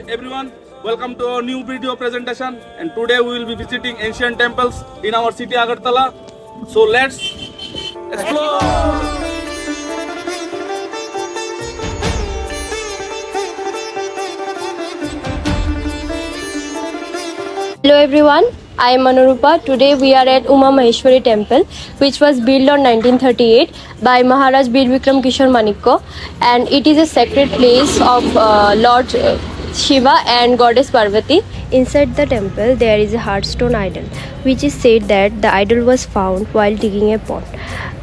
everyone, welcome to our new video presentation, and today we will be visiting ancient temples in our city Agartala. So let's explore. Hello everyone, I am Anurupa. Today we are at Uma Maheshwari temple, which was built on 1938 by Maharaj Bir Vikram Kishore Manikko, and it is a sacred place of Lord Shiva and Goddess Parvati. Inside the temple there is a hearthstone idol, which is said that the idol was found while digging a pond.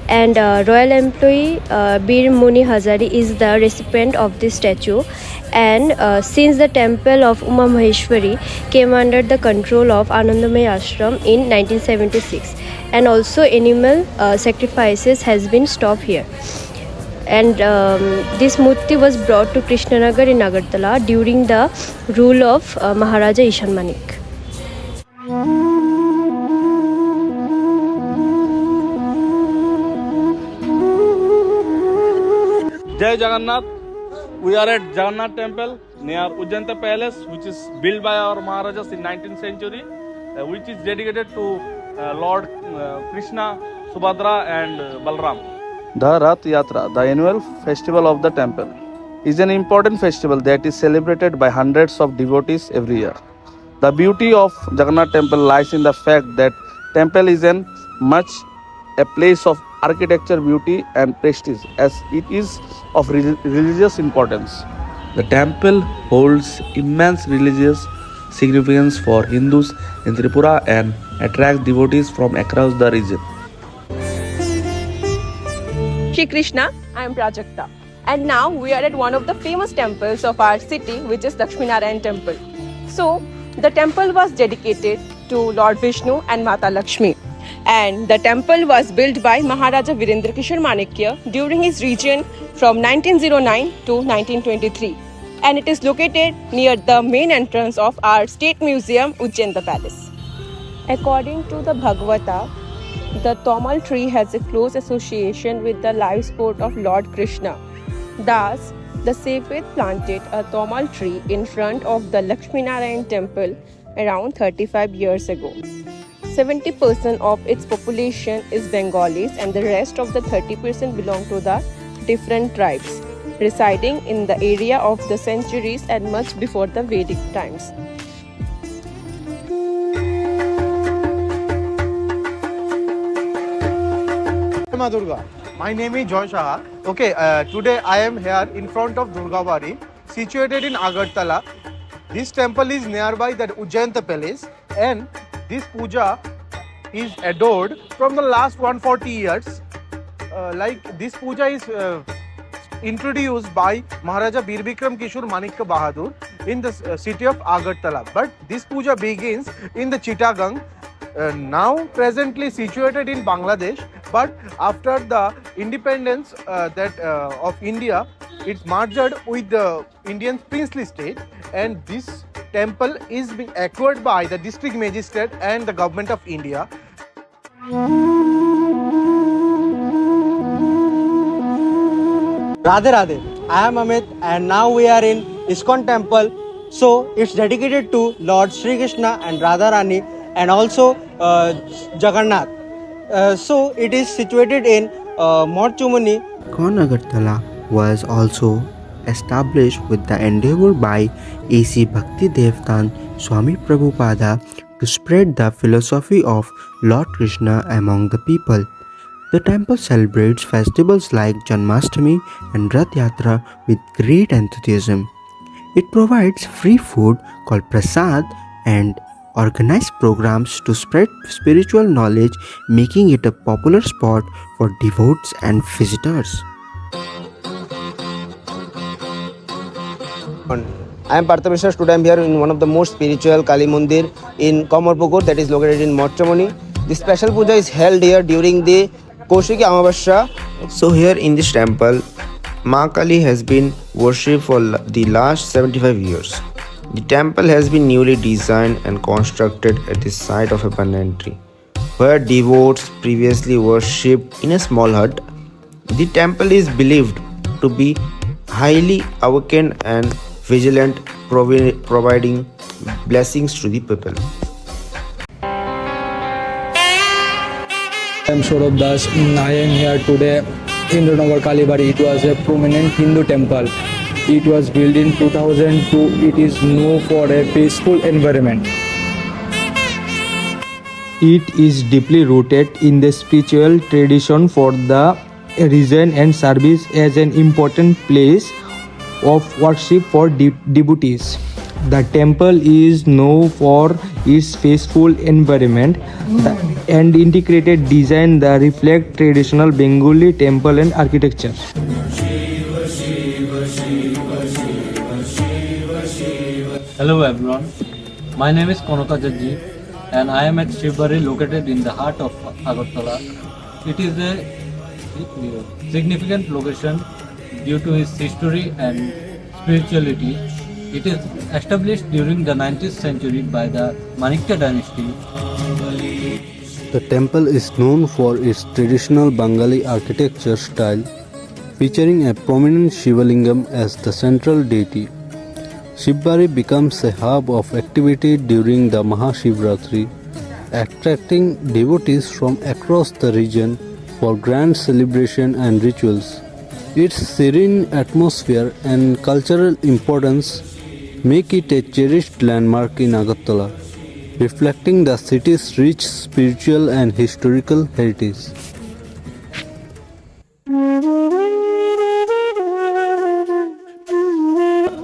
And royal employee Bir Muni Hazari is the recipient of this statue. And since the temple of Uma Maheshwari came under the control of Anandamay Ashram in 1976, and also animal sacrifices has been stopped here. And this murti was brought to Krishnanagar in Agartala during the rule of Maharaja Ishan Manik. Jai Jagannath. We are at Jagannath Temple near Ujjanta Palace, which is built by our Maharajas in 19th century, which is dedicated to Lord Krishna, Subhadra and Balram. The Rath Yatra, the annual festival of the temple, is an important festival that is celebrated by hundreds of devotees every year. The beauty of Jagannath Temple lies in the fact that temple is a place of architecture, beauty and prestige, as it is of religious importance. The temple holds immense religious significance for Hindus in Tripura and attracts devotees from across the region. Shri Krishna, I am Prajakta, and now we are at one of the famous temples of our city, which is Lakshmi Narayan Temple. So, the temple was dedicated to Lord Vishnu and Mata Lakshmi, and the temple was built by Maharaja Virendra Kishore Manikya during his reign from 1909 to 1923, and it is located near the main entrance of our State Museum, Ujjanta Palace. According to the Bhagavata, the Tomal tree has a close association with the life sport of Lord Krishna. Thus, the Safed planted a Tomal tree in front of the Lakshmi Narayan temple around 35 years ago. 70% of its population is Bengalis, and the rest of the 30% belong to the different tribes, residing in the area of the centuries and much before the Vedic times. Ma Durga. My name is Joy Shah. Okay, today I am here in front of Durgabari, situated in Agartala. This temple is nearby the Ujjanta Palace, and this puja is adored from the last 140 years. This puja is introduced by Maharaja Bir Vikram Kishore Manikya Bahadur in the city of Agartala. But this puja begins in the Chittagong, now presently situated in Bangladesh. But after the independence of India, it's merged with the Indian princely state, and this temple is being acquired by the district magistrate and the government of India. Radhe Radhe, I am Amit, and now we are in ISKCON temple. So it's dedicated to Lord Sri Krishna and Radha Rani, and also Jagannath. So it is situated in Morchumuni. ISKCON Agartala was also established with the endeavor by A.C. Bhakti Devtan Swami Prabhupada to spread the philosophy of Lord Krishna among the people. The temple celebrates festivals like Janmashtami and Rath Yatra with great enthusiasm. It provides free food called Prasad and organized programs to spread spiritual knowledge, making it a popular spot for devotees and visitors. I am Partha Mishra. Today I am here in one of the most spiritual Kali Mandir in Kamarpukur, that is located in Morchumuni. This special puja is held here during the Kaushiki Amavasya. So here in this temple, Ma Kali has been worshipped for the last 75 years. The temple has been newly designed and constructed at the site of a banyan tree, where devotees previously worshipped in a small hut. The temple is believed to be highly awakened and vigilant, providing blessings to the people. I am Saurabh Das. I am here today in Indranagar Kalibari. It was a prominent Hindu temple. It was built in 2002. It is known for a peaceful environment. It is deeply rooted in the spiritual tradition for the region and serves as an important place of worship for devotees. The temple is known for its peaceful environment and integrated design that reflect traditional Bengali temple and architecture. Hello everyone, my name is Konaka Jadji and I am at Shivbari located in the heart of Agartala. It is a significant location due to its history and spirituality. It is established during the 19th century by the Manikya dynasty. The temple is known for its traditional Bengali architecture style, featuring a prominent Shivalingam as the central deity. Shivbari becomes a hub of activity during the Mahashivratri, attracting devotees from across the region for grand celebration and rituals. Its serene atmosphere and cultural importance make it a cherished landmark in Agartala, reflecting the city's rich spiritual and historical heritage.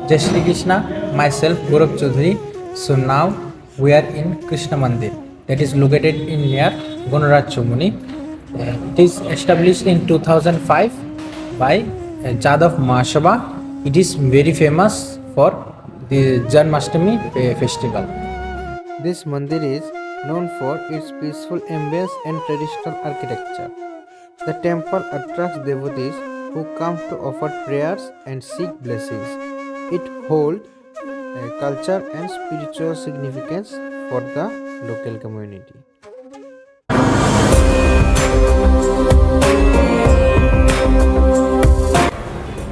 Jai Shri Krishna, myself Gorakh Chaudhary. So now we are in Krishna Mandir that is located in near Gonaraj Chomuni. It is established in 2005 by Jadav Mahasabha. It is very famous for the Janmashtami festival. This mandir is known for its peaceful ambience and traditional architecture. The temple attracts devotees who come to offer prayers and seek blessings. It holds culture and spiritual significance for the local community.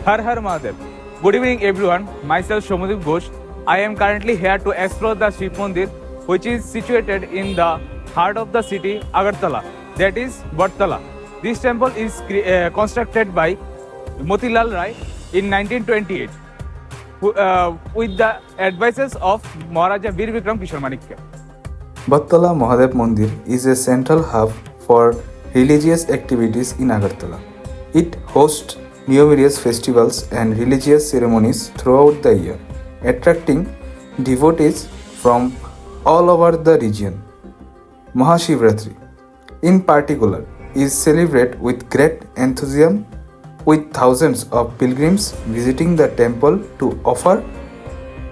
Har Har Mahadev. Good evening everyone, myself Shomadip Ghosh. I am currently here to explore the Shiv Mandir, which is situated in the heart of the city Agartala, that is Bartala. This temple is constructed by Motilal Rai in 1928 with the advices of Maharaja Veer Vikram Kishore Manikya. Bartala Mahadev Mandir is a central hub for religious activities in Agartala. It hosts numerous festivals and religious ceremonies throughout the year, attracting devotees from all over the region. Mahashivratri, in particular, is celebrated with great enthusiasm, with thousands of pilgrims visiting the temple to offer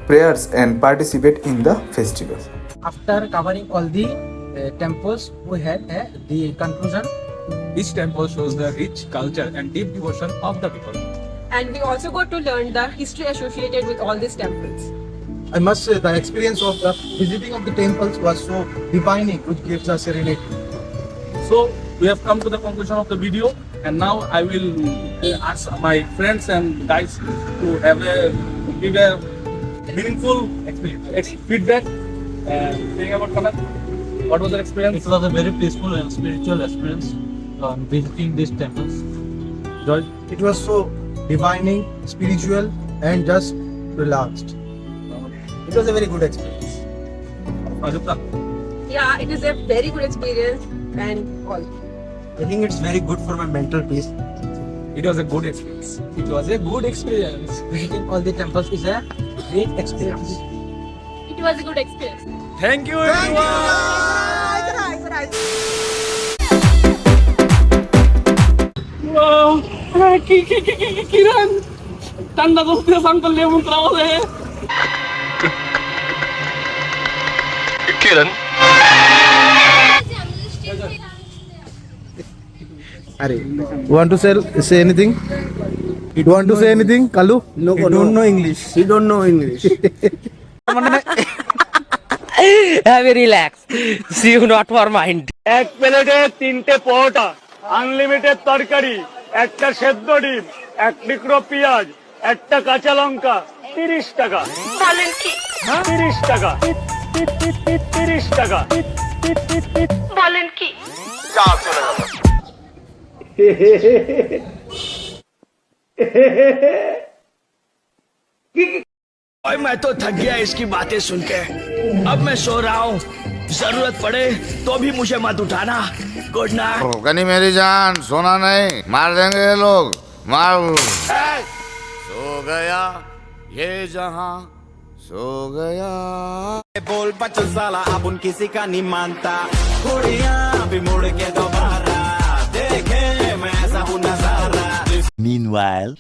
prayers and participate in the festival. After covering all the temples, we had the conclusion. Each temple shows the rich culture and deep devotion of the people. And we also got to learn the history associated with all these temples. I must say the experience of the visiting of the temples was so divining, which gives us serenity. So we have come to the conclusion of the video, and now I will ask my friends and guys to give a meaningful feedback saying about Kanad. What was the experience? It was a very peaceful and spiritual experience visiting these temples. Joy? It was so divining, spiritual, and just relaxed. It was a very good experience. Yeah, it is a very good experience and all. I think it's very good for my mental peace. It was a good experience. It was a good experience. Visiting all the temples is a great experience. It was a good experience. Thank you everyone. Kiran, tanda doste uncle lemon travel hai. Kiran. Want to say anything? You want to say anything, Kalu? No, you don't know English. You don't know English. Have a relax. See you not for mind. এক প্লেটে 3টে পরোটা, unlimited তরকারি, একটা সেদ্ধ ডিম, এক টুকরো পেঁয়াজ, একটা কাঁচা লঙ্কা 30 টাকা। বলেন কি? 30 টাকা। 30 টাকা। বলেন কি? যা চলে গেল। और मैं तो थक गया इसकी बातें सुन के। अब मैं सो रहा हूँ, जरूरत पड़े तो भी मुझे मत उठाना। Good night. कनी मेरी जान, सोना नहीं, मार देंगे ये लोग, मार। सो गया ये जहां, सो गया। बोल बच्चों साला अपन किसी का नहीं मानता, कुड़ियां भी मुड़ के दोबारा देखे मैं ऐसा हूँ नजारा। Meanwhile